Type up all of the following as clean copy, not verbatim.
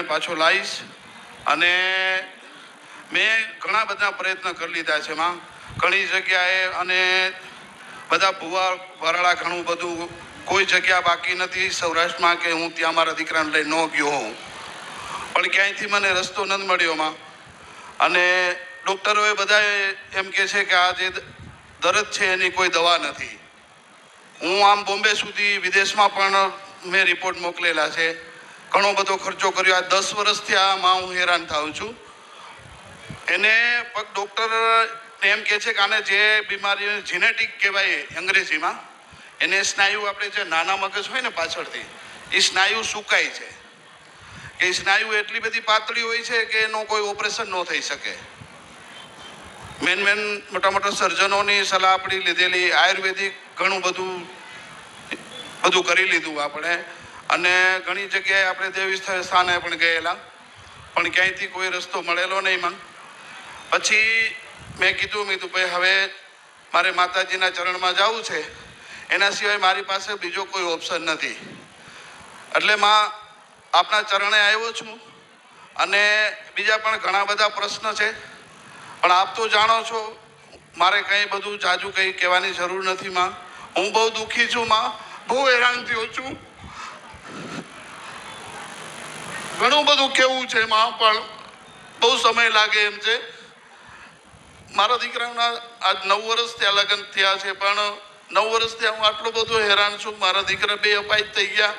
પાછો લાવીશ. અને મેં ઘણા બધા પ્રયત્ન કરી લીધા છે એમાં ઘણી જગ્યાએ, અને બધા ભૂવા વરાળા ઘણું બધું, કોઈ જગ્યા બાકી નથી સૌરાષ્ટ્રમાં કે હું ત્યાં મારા દીકરાને લઈ ન ગયો હોઉં, પણ ક્યાંયથી મને રસ્તો નથી મળ્યો માં. અને ડૉક્ટરોએ બધાએ એમ કહે છે કે આ જે દર્દ છે એની કોઈ દવા નથી. હું આમ બોમ્બે સુધી વિદેશમાં પણ મેં રિપોર્ટ મોકલેલા છે, ઘણો બધો ખર્ચો કર્યો. આ 10 વર્ષથી આમાં હું હેરાન થાઉં છું. એને ડૉક્ટર એમ કહે છે કે આને જે બીમારી જીનેટિક કહેવાય અંગ્રેજીમાં, એને સ્નાયુ આપણે જે નાના મગજ હોય ને પાછળથી, એ સ્નાયુ સુકાય છે, કે સ્નાયુ એટલી બધી પાતળી હોય છે કે એનો કોઈ ઓપરેશન ન થઈ શકે. મેન મોટા મોટા સર્જનોની સલાહ આપણી લીધેલી, આયુર્વેદિક ઘણું બધું કરી લીધું આપણે, અને ઘણી જગ્યાએ આપણે દેવી સ્થાને પણ ગયેલા, પણ ક્યાંયથી કોઈ રસ્તો મળેલો નહીં માં. પછી મેં કીધું ભાઈ હવે મારે માતાજીના ચરણમાં જવું છે, એના સિવાય મારી પાસે બીજો કોઈ ઓપ્શન નથી. એટલે માં આપના ચરણે આવ્યો છું. અને બીજા પણ ઘણા બધા પ્રશ્ન છે, પણ આપ તો જાણો છો, મારે કંઈ બધું જાજુ કંઈ કહેવાની જરૂર નથી માં. હું બહુ દુઃખી છું માં, બહુ હેરાન થયો છું. ઘણું બધું કેવું છે માં, પણ બહુ સમય લાગે એમ છે. મારા દીકરાના આજ 9 વર્ષ ત્યાં લગ્ન થયા છે, પણ 9 વર્ષથી હું આટલો બધો હેરાન છું. મારા દીકરા 2 અપાહિત થઈ ગયા,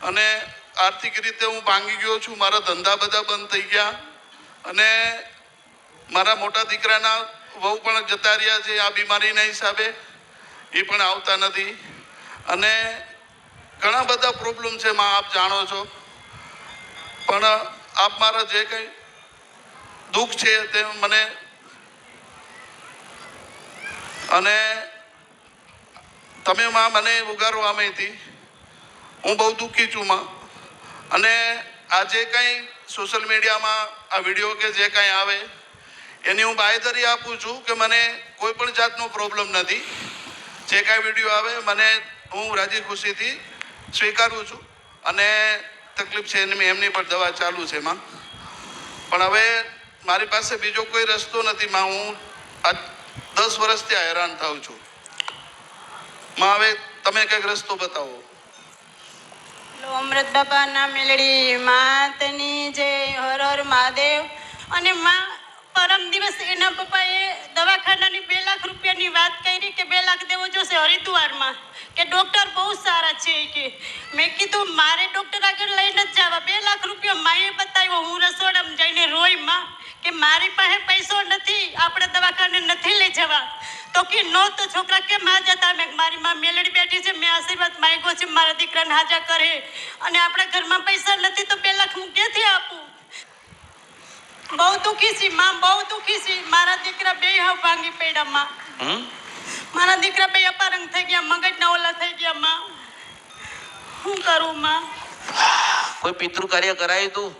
અને આર્થિક રીતે હું ભાંગી ગયો છું. મારા ધંધા બધા બંધ થઈ ગયા, અને મારા મોટા દીકરાના વહુ પણ જતા રહ્યા છે આ બીમારીના હિસાબે, એ પણ આવતા નથી. અને ઘણા બધા પ્રોબ્લેમ છે માં, આપ જાણો છો. પણ આપ મારા જે કંઈ દુઃખ છે તે મને, અને તમે માં મને ઉગારો આમેથી, હું બહુ દુઃખી છું માં. અને આ જે કંઈ સોશિયલ મીડિયામાં આ વિડીયો કે જે કંઈ આવે એની હું બાંયધરી આપું છું કે મને કોઈ પણ જાતનો પ્રોબ્લેમ નથી. જે કાંઈ વિડીયો આવે મને હું રાજી ખુશીથી સ્વીકારું છું. અને તકલીફ છે એમની પણ દવા ચાલુ છે માં. પણ હવે મારી પાસે બીજો કોઈ રસ્તો નથી માં. હું આ 10 વર્ષથી હેરાન થાઉં છું માં. હવે તમે કંઈક રસ્તો બતાવો. અમૃત બાપાના મેલડી માતની જય, હર હર મહાદેવ. અને માં પરમ દિવસ એના પપ્પાએ દવાખાનાની 2 લાખ રૂપિયાની વાત કરી કે 2 લાખ દેવો જોશે હરિદ્વારમાં, કે ડૉક્ટર બહુ સારા છે કે. મેં કીધું મારે ડૉક્ટર આગળ લઈને જ જવા. 2 લાખ રૂપિયા માએ બતાવ્યો. હું રસોડામાં જઈને રોઈ માં કે મારી પાસે પૈસો નથી, આપણે દવાખાને નથી લઈ જવા. તો કે નો તો છોકરા કેમ હાજા તમે? મારી માં મેલડી બેઠી છે, મેં આશીર્વાદ માંગ્યો છે મારા દીકરાને હાજા કરે, અને આપણા ઘરમાં પૈસા નથી તો 2 લાખ હું ક્યાંથી આપું? બહુ દુઃખી છે માં, બહુ દુઃખી છે. મારા દીકરા 2 હાવ ભાંગી પડ્યા માં. મારા દીકરા 2 અપારંગ થઈ ગયા, મગજના ઓલા થઈ ગયા માં. શું કરું માં? કોઈ પિતૃ કાર્ય કરાયું તું?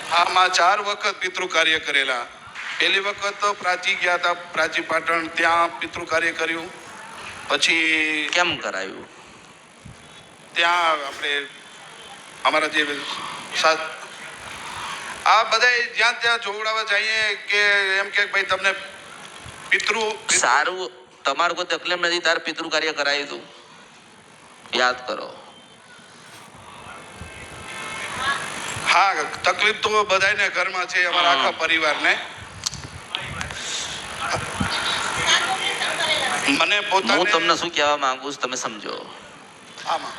હા માં, 4 વખત પિતૃ કાર્ય કરેલા. પહેલી વખત પ્રાચી ગયા હતા, પ્રાચી પાટણ, ત્યાં પિતૃ કાર્ય કર્યું. પછી કેમ કરાયું? ત્યાં આપણે અમારા જે આ બધા જ્યાં ત્યાં જોવડાવવા જઈએ કે એમ કે ભાઈ તમને પિતૃ સારું, તમારું કોઈ તકલીફ નથી, તાર પિતૃ કાર્ય કરાયું તું? યાદ કરો. હા, તકલીફ તો બધાને ઘરમાં છે, અમારા આખા પરિવારને. મને હું તમને શું કહેવા માંગુ છું તમે સમજો. આમાં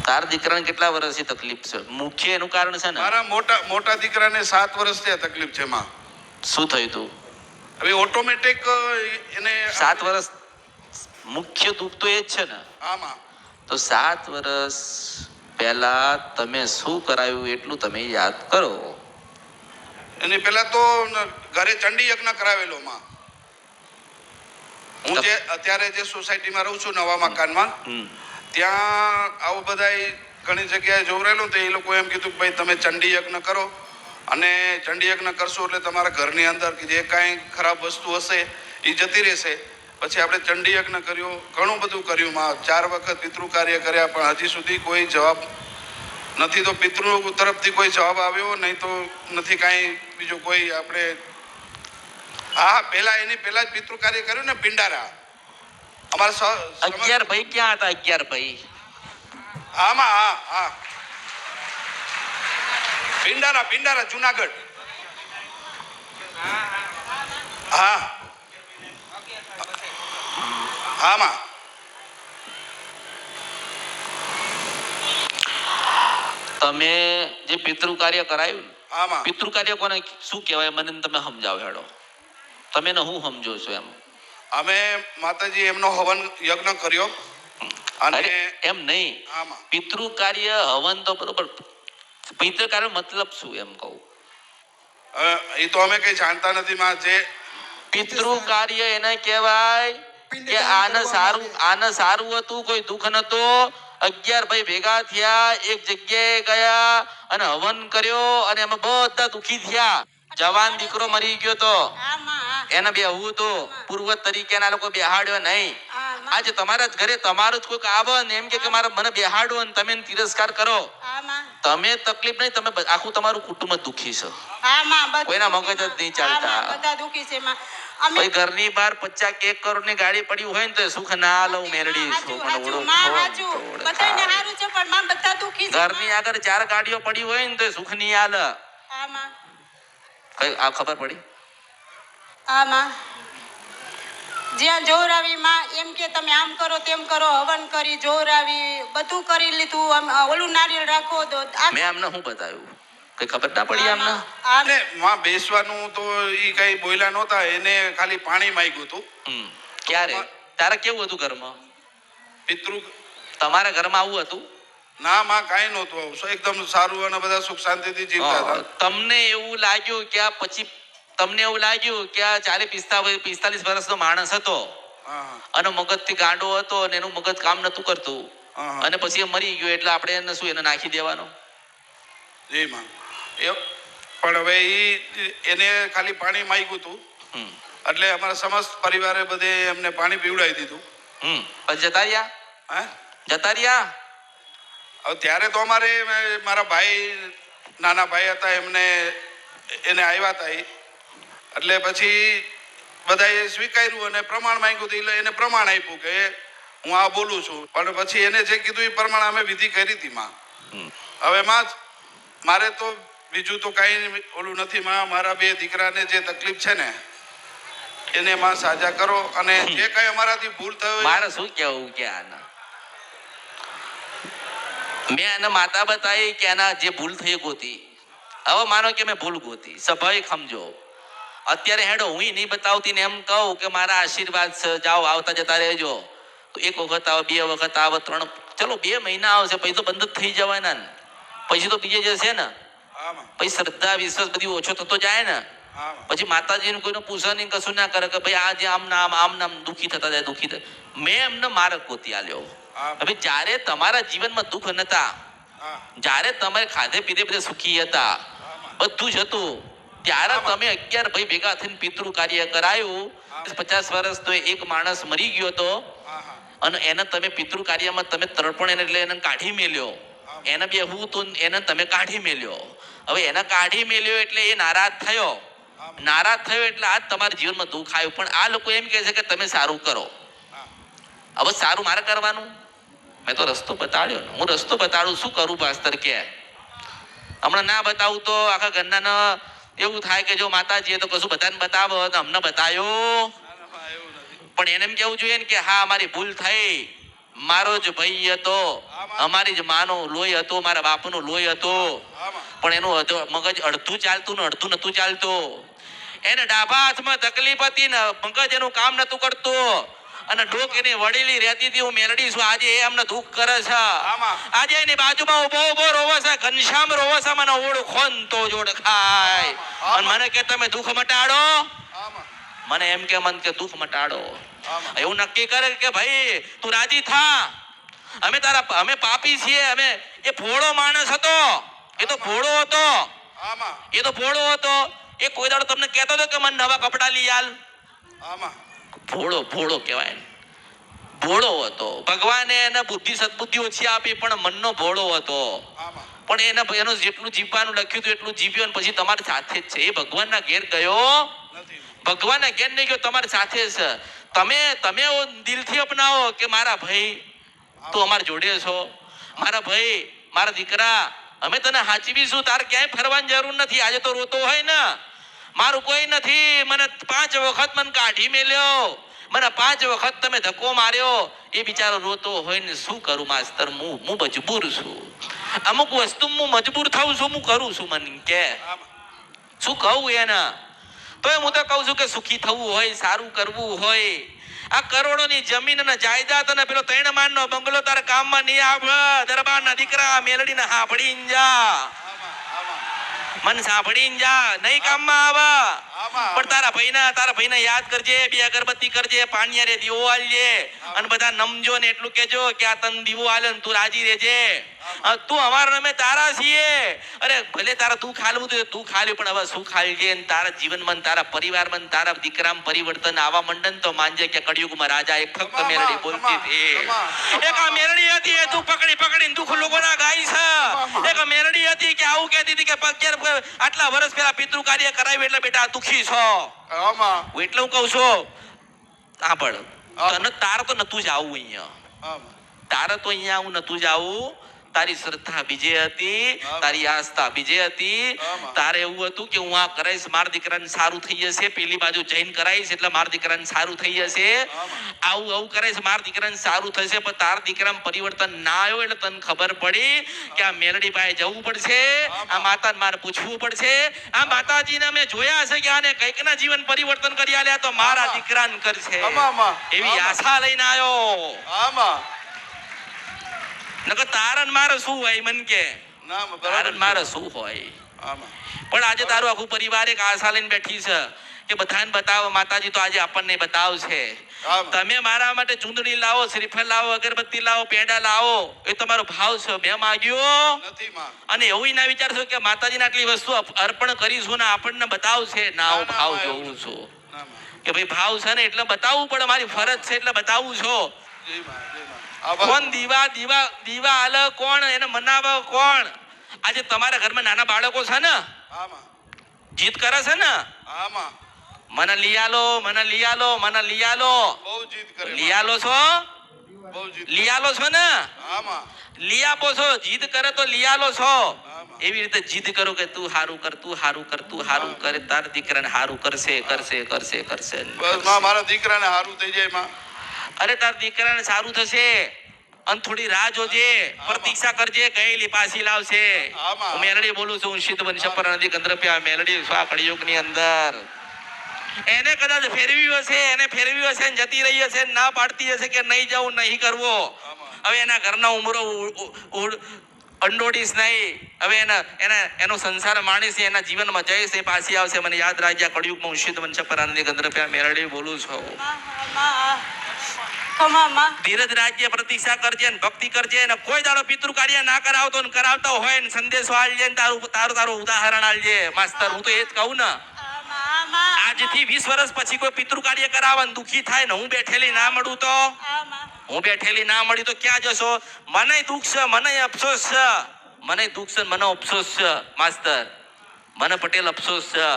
તાર દીકરાને કેટલા વર્ષથી તકલીફ છે? મુખ્ય એનું કારણ છે ને? મારા મોટા દીકરાને 7 વર્ષથી તકલીફ છે માં. શું થયું તું? હવે ઓટોમેટિક એને 7 વર્ષ મુખ્ય દુઃખ તો એ જ છે ને? આમાં તો 7 વર્ષ પહેલા તમે શું કરાયું એટલું તમે યાદ કરો. એની પહેલા તો ઘરે ચંડી યજ્ઞ કરાવેલો માં. હું જે અત્યારે જે સોસાયટીમાં રહું છું નવા મકાનમાં, ત્યાં આવું બધા ઘણી જગ્યાએ જોવરેલું તો એ લોકો એમ કીધું કે ભાઈ તમે ચંડી યજ્ઞ કરો, અને ચંડી યજ્ઞ કરશો એટલે તમારા ઘરની અંદર જે કાંઈ ખરાબ વસ્તુ હશે એ જતી રહેશે, પછી આપણે ચંડી યજ્ઞ કર્યો, ઘણું બધું કર્યું માં. 4 વખત પિતૃ કાર્ય કર્યા, પણ હજી સુધી કોઈ જવાબ નથી. તો પિતૃ તરફથી કોઈ જવાબ આવ્યો નહીં, તો નથી કાંઈ બીજું કોઈ આપણે. હા, એની પહેલા જ પિતૃ કાર્ય કર્યું ને, પિંડારા. અમારા 11 ભાઈ ક્યાં હતા? 11 ભાઈ આમાં હા પિંડારા જુનાગઢ. હા આમાં તમે જે પિતૃ કાર્ય કરાયું ને, આમાં પિતૃ કાર્ય કોને શું કહેવાય મને તમે સમજાવો હેડો. તમે ને હું સમજો છો એમ? અમે માતાજી એમનો હવન યજ્ઞ કર્યો. અને અરે એમ નહીં, આમાં પિતૃ કાર્ય હવન તો બરોબર, પિતૃ કાર્ય મતલબ શું એમ કહું? એ તો અમે કઈ જાણતા નથી માં. જે પિતૃ કાર્ય એને કહેવાય કે આને સારું હતું, કોઈ દુઃખ નતો. 11 ભાઈ ભેગા થયા, એક જગ્યાએ ગયા અને હવન કર્યો, અને એમાં બધા દુખી થયા. જવાન દીકરો મરી ગયો તો એને બેહવું તો પૂર્વજ તરીકે ના લોકો બેહાડ્યો નહીં. આજે તમારા જ ઘરે તમારું જ કોઈક આવે ને એમ કે મારે મને બેહાડો અને તમે તિરસ્કાર કરો, તમે તકલીફ નહીં, તમે આખું તમારું કુટુંબ જ દુખી છો. કોઈના મગજ જ નહીં ચાલતા. ભાઈ ઘરની બહાર 50 કરોડ ની ગાડી પડી હોય ને તો સુખ ના લઉં મેરડી ઘરની આગળ 4 ગાડીઓ પડી હોય ને તો સુખ ની હાલ. કઈ આ ખબર પડી? જ્યાં જોર આવી માં એમ કે તમે આમ કરો તેમ કરો, હવન કરી, જોર આવી, બધું કરી લીધું. ઓલું નારિયેળ રાખો તો મેં આમને શું બતાવ્યું? કઈ ખબર ના પડી આમને? અને માં બેસવાનું તો ઈ કઈ બોલ્યા નહોતા, એને ખાલી પાણી માંગ્યું હતું. ક્યારે? તારે કેવું હતું ઘરમાં? પિતૃ તમારા ઘરમાં આવું હતું? ના માં, કાંઈ નહોતું આવું. એકદમ સારું અને બધા સુખ શાંતિથી જીવતા હતા. તમને એવું લાગ્યું કે આ પછી તમને એવું લાગ્યું કે આ 40-45 વર્ષનો માણસ હતો અને મગજથી ગાંડો હતો અને એનું મગજ કામ નતું કરતું, અને પછી એ મરી ગયો એટલે આપણે એને શું એને નાખી દેવાનો? જી માં. પણ હવે એને ખાલી પાણી માંગ્યું હતું, એટલે અમારા સમસ્ત પરિવારે બધે એમને પાણી પીવડાવી દીધું. પછી જતા રહ્યા? જતા રહ્યા? હવે ત્યારે તો અમારે મારા ભાઈ, નાના ભાઈ હતા, એને આવ્યા હતા એટલે પછી બધાએ સ્વીકાર્યું અને પ્રમાણ માંગ્યું હતું. એટલે એને પ્રમાણ આપ્યું કે હું આ બોલું છું. પણ પછી એને જે કીધું એ પ્રમાણે અમે વિધિ કરી હતી માં. હવે માં મારે તો બીજું તો કાંઈ ઓલું નથી માં. મારા 2 દીકરાને જે તકલીફ છે ને એને માં સાજા કરો, અને જે કઈ અમારાથી ભૂલ થયો. મારે શું કેવું કે આના મેં એને માતા બતાવી કે આના જે ભૂલ થઈ ગોતી. હવે માનો કે મેં ભૂલ ગોતી, સ્વાભાવિક સમજો. અત્યારે હેડો હું નહીં બતાવતી ને એમ કહું કે મારા આશીર્વાદ છે, જાઓ આવતા જતા રહેજો. તો 1 વખત આવે, 2 વખત આવે, 3, ચલો 2 મહિના આવશે, પછી તો બંધ જ થઈ જવાના ને. પછી તો બીજે જશે ને. પછી શ્રદ્ધા વિશ્વાસ બધી ઓછો થતો જાય ને. પછી માતાજીનું કોઈનું પૂછે નહીં, કશું ના કરે કે ભાઈ આજે આમ નામ દુઃખી થતા જાય, દુઃખી થાય. મેં એમને માર્ગ ગોતી આલ્યો. હવે જ્યારે તમારા જીવનમાં દુઃખ નતા, જ્યારે તમે ખાધે પીધે બધે સુખી હતા, બધું જ હતું, ત્યારે તમે 11 ભાઈ ભેગા થઈને પિતૃ કાર્ય કરાયું. 50 વર્ષનો એક માણસ મરી ગયો હતો અને એને તમે પિતૃ કાર્યમાં તમે તર્પણ એટલે એને કાઢી મેલ્યો. એને બેહવું તો એને તમે કાઢી મેલ્યો. હવે એને કાઢી મેલ્યો એટલે એ નારાજ થયો એટલે આજ તમારા જીવનમાં દુઃખ આવ્યું. પણ આ લોકો એમ કહે છે કે તમે સારું કરો. હવે સારું મારે કરવાનું? મેં તો રસ્તો બતાડ્યો ને. હું રસ્તો બતાડું, શું કરું પાસ્તર કે? હમણાં ના બતાવું તો આખા ઘરના એવું થાય કે જો માતાજીએ તો કશું બધાને બતાવો, અમને બતાવ્યો. પણ એને એમ કેવું જોઈએ ને કે હા અમારી ભૂલ થઈ, મારો જ ભાઈ હતો, અમારી જ માનો લોહી હતો, મારા બાપનો લોહી હતો, પણ એનું મગજ અડધું ચાલતું ને અડધું નતું ચાલતું. એને ડાબા હાથમાં તકલીફ હતી ને મગજ એનું કામ નતું કરતું, અને ડોક એની વડીલી રહેતી હતી, હું મેરડી છું. આજે એ અમને દુઃખ કરે છે. આજે એની બાજુમાં ઉભો રોવે છે, ઘનશ્યામ રોવે છે, મને ઓળખો ને તો જોડ ખાય. અને મને કે તમે દુઃખ મટાડો, મને એમ કે મન કે દુઃખ મટાડો. એવું નક્કી કરે કે ભાઈ તું રાજી થા, અમે પાપી છીએ. એ ભોળો માણસ હતો, એ તો ભોળો હતો. એ કોઈ દાડો તમને કહેતો હતો કે મને નવા કપડા લઈ આલ? ભોળો ભોળો કહેવાય ને. ભોળો હતો. ભગવાને એને બુદ્ધિ સદબુદ્ધિ ઓછી આપી પણ મનનો ભોળો હતો. આમાં પણ એનું જેટલું જીવવાનું લખ્યું હતું એટલું જીવ્યો અને પછી તમારી સાથે જ છે. એ ભગવાનના ઘેર ગયો નથી. ભગવાનના ઘેર નહીં ગયો, તમારી સાથે છે. તમે દિલથી અપનાવો કે મારા ભાઈ તું અમારી જોડે છો, મારા ભાઈ મારા દીકરા અમે તને હાચવીશું, તારે ક્યાંય ફરવાની જરૂર નથી. આજે તો રોતો હોય ને મારું કોઈ નથી, મને 5 વખત મને કાઢી મેલ્યો, મને 5 વખત તમે ધક્કો માર્યો. એ બિચારો રોતો હોય ને શું કરું માસ્તર, હું મજબૂર છું. અમુક વસ્તુ હું મજબૂર થાઉં છું, હું કરું છું. મને કે શું કહું એને, તો હું તો કહું છું કે સુખી થવું હોય, સારું કરવું હોય, આ કરોડોની જમીન અને જાયદાદ અને પેલો 3 માળનો બંગલો તારા કામમાં નહીં આવે. દરબારના દીકરા મેલડીને સાંભળીને જા, મન સાંભળીને જા, નહીં કામમાં આવે. પણ તારા ભાઈને યાદ કરજે, 2 અગરબત્તી કરજે, પાણીયારે દીવો આલજે અને બધા નમજો ને એટલું કેજો કે આ તન દીવો આલ્યો ને તું રાજી રહેજે. તું અમારા અમે તારા છીએ. અરે ભલે તારા તું ખાલવું તો તું ખાલ્યું, પણ હવે શું ખાલજે ને તારા જીવનમાં તારા પરિવારમાં તારા દીકરામાં પરિવર્તન આવવા મંડન તો માનજે કે કળિયુગમાં રાજા એક ફક્ત મેરડી બોલતી હતી. એક આ મેરડી હતી એ તું પકડીને દુઃખ લોકોના ગાય છે. એક મેરડી હતી કે આવું કહેતી હતી કે 11 આટલા વર્ષ પહેલા પિતૃ કાર્ય કરાવ્યું એટલે બેટા દુખી છો. હું એટલે હું કહું છું સાંભળ, તને તારે તો નતું જ આવું અહીંયા, તારે તો અહીંયા આવું નતું જ આવું. તારી શ્રદ્ધા બીજે હતી, તારી આસ્થા બીજે હતી. તારે એવું હતું કે હું આ કરાઈશ મારા દીકરાને સારું થઈ જશે, પેલી બાજુ જઈને કરાઈશ એટલે મારા દીકરાને સારું થઈ જશે, આવું કરાઈશ મારા દીકરાને સારું થશે. પણ તારા દીકરામાં પરિવર્તન ના આવ્યો એટલે તને ખબર પડી કે આ મેલડી પાસે જવું પડશે, આ માતાને મારે પૂછવું પડશે. આ માતાજીને મેં જોયા છે કે આને કંઈક ના જીવન પરિવર્તન કરી આલ્યા તો મારા દીકરાને કરશે એવી આશા લઈને આવ્યો. નકર તારન મારે શું હોય મન કે તારન મારે શું હોય. પણ આજે તારું આખું પરિવાર એક આશા લઈને બેઠી છે કે બધાને બતાવો, માતાજી તો આજે આપણને બતાવશે. તમે મારા માટે ચૂંદડી લાવો, શ્રીફળ લાવો, અગરબત્તી લાવો, પેંડા લાવો, એ તમારો ભાવ છે. મેં માગ્યો અને એવું ના વિચારશો કે માતાજીને આટલી વસ્તુ અર્પણ કરીશું ને આપણને બતાવશે. ના, હું ભાવ જોઉં છું કે ભાઈ ભાવ છે ને એટલે બતાવવું પડે, મારી ફરજ છે એટલે બતાવું છું. કોણ દીવા આલે, કોણ એને મનાવે, કોણ? આજે તમારા ઘરમાં નાના બાળકો છે ને જીદ કરે છે ને, મને લઈ આલો, મને લઈ આલો, મને લઈ આલો. લઈ આલો છો, લઈ આલો છો ને, લઈ આપો છો. જીદ કરે તો લઈ આલો છો. એવી રીતે જીદ કરો કે તું હારું કર, તું હારું કર, તું હારું કરે. તારા દીકરાને હારું કરશે, કરશે, કરશે, કરશે. મારા દીકરાને હારું થઈ જાય. અરે તારા દીકરાને સારું થશે અને થોડી રાહ જોજે, પ્રતીક્ષા કરજે, ગયેલી પાછી લાવશે. હું મેલડી બોલું છું, સિદ્ધ વંશપર નદી કંદરપ્યા મેલડી કળિયુગની અંદર. એને કદાચ ફેરવી હશે ને જતી રહી હશે, ના પાડતી હશે કે નહીં જવું, નહીં કરવો. હવે એના ઘરના ઉમરો અંડોડીશ નહીં. હવે એનો સંસાર માણીશ, એના જીવનમાં જઈશ, એ પાછી આવશે. મને યાદ રાખજે, કળિયુગમાં હું સિદ્ધ વંશપર નદી કંદરપ્યા મેલડી બોલું છું. ધીરજ રાજ્ય, પ્રતીક્ષા કરજે ને ભક્તિ કરજે ને કોઈ દાડો પિતૃ કાર્ય ના કરાવતો ને કરાવતા હોય ને સંદેશો આલજે ને તારું ઉદાહરણ આલજે. માસ્તર હું તો એ જ કહું ને, આજથી 20 વર્ષ પછી કોઈ પિતૃ કાર્ય કરાવવાનું દુખી થાય ને હું બેઠેલી ના મળું તો, હું બેઠેલી ના મળી તો ક્યાં જશો? મને દુઃખ છે, મને અફસોસ છે, મને દુઃખ છે, મને અફસોસ છે. માસ્તર મને પટેલ અફસોસ છે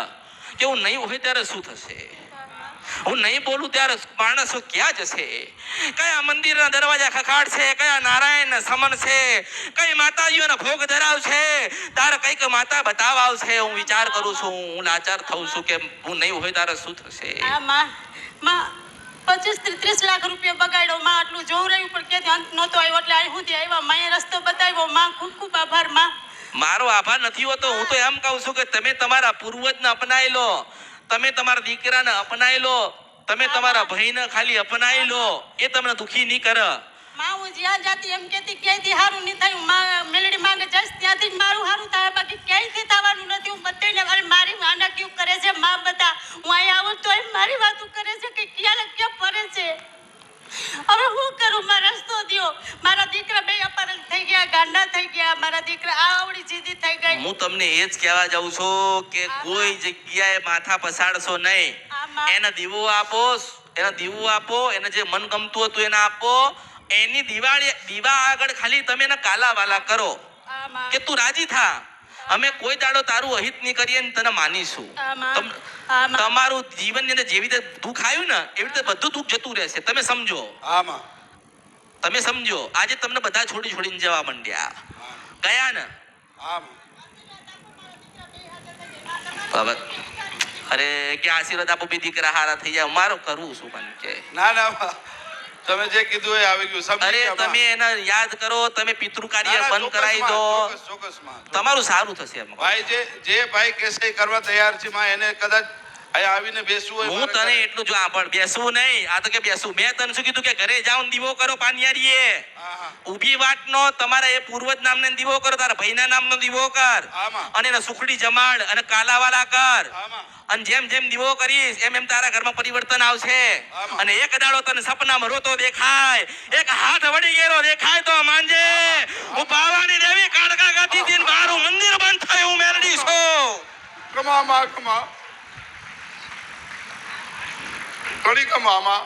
કે હું નહીં હોય ત્યારે શું થશે, હું નહીં બોલું ત્યારે માણસો ક્યાં જશે? કયા મંદિરના દરવાજા ખખાડશે, કયા નારાયણ સમન છે, કઈ માતાજીઓના ભોગ ધરાવશે. તારે કઈક માતા બતાવવા આવશે. હું વિચાર કરું છું, હું લાચાર થઉં છું કે હું નહીં હોય ત્યારે શું થશે. 25-30 લાખ રૂપિયા બગાડ્યો. માં આટલું જોવું રહ્યું પણ ક્યાંથી અંત નહોતો આવ્યો એટલે અહીં સુધી આવ્યા. માએ રસ્તો બતાવ્યો. માં ખૂબ ખૂબ આભાર. માં મારો આભાર નથી હોતો. હું તો એમ કહું છું કે તમે તમારા પૂર્વજને અપનાવી લો, તમે તમારા દીકરાને અપનાવી લો, તમે તમારા ભાઈને ખાલી અપનાવી લો. એ તમને દુખી નહીં કરે. માં હું જ્યાં જાતી એમ કહેતી ક્યાંયથી સારું નહીં થયું. માં મેલડી માંગે જઈશ ત્યાંથી જ મારું સારું થાય, બાકી ક્યાંયથી થવાનું નથી. હું બધાને મારી વાના ક્યું કરે છે માં બધા. હું અહીંયા આવું તો મારી વાતો કરે છે કે ક્યાં ફરે છે. હવે હું કરું? માં રસ્તો દ્યો. મારા દીકરા 2 અપહરણ થઈ ગયા, ગાંડા થઈ ગયા. મારા દીકરા આવડી જીદી થઈ ગઈ. હું તમને એ જ કહેવા જાઉં છું કે કોઈ જગ્યાએ માથા પસાડશો નહીં. એને દીવો આપો, એના દીવો આપો, એને જે મન ગમતું હતું એને આપો. એની દીવા આગળ ખાલી તમે એને કાલા વાલા કરો હા માં. કે તું રાજી થા. અમે કોઈ દાડો તારું અહિત નહીં કરીએ ને તને માનીશું. હા માં. હા માં. તમારું જીવનની અંદર જેવી રીતે દુઃખ આવ્યું ને એવી રીતે બધું દુઃખ જતું રહેશે. તમે સમજો, આમાં તમે સમજો. આજે તમને બધા છોડીને જવા માંડ્યા, ગયા ને. આમાં હવે અરે કે આશીર્વાદ આપો બી દીકરા હારા થઈ જાય. મારો કરવું શું પણ કે ના ના તમે જે કીધું એ આવી ગયું સમજી અરે ગયા માં. તમે એને યાદ કરો, તમે પિતૃ ના, કાર્ય ના, બંધ કરાવી દો, ચોક્કસ, ચોક્કસમાં. તમારું સારું થશે એમ. ભાઈ જે ભાઈ કેસે કરવા તૈયાર છે માં એને કદાચ અહીંયા આવીને બેસવું હોય હું મારે તને ઘરે. એટલું જો પણ બેસવું નહીં. આ તો કે બેસવું. મેં તને શું કીધું કે ઘરે જાઓ ને દીવો કરો પાનિયારીએ. હા, હા. ઊભી વાટનો તમારા એ પૂર્વજ નામને દીવો કરો, તારા ભાઈના નામનો દીવો કર, આમાં. અને એને સુખડી જમાડ અને કાલાવાલા કર. આમાં. અને જેમ જેમ દીવો કરીશ એમ એમ તારા ઘરમાં પરિવર્તન આવશે. આમાં. અને એક દાડો તને સપનામાં રોતો દેખાય, એક હાથ વળી ગયેલો દેખાય તો માનજે હું પાવાની દેવી કાળકા ગાતી હતી ને મારું મંદિર બંધ થયું. હું મેલડી છું. કમા માં કમા ઘણી કમામાં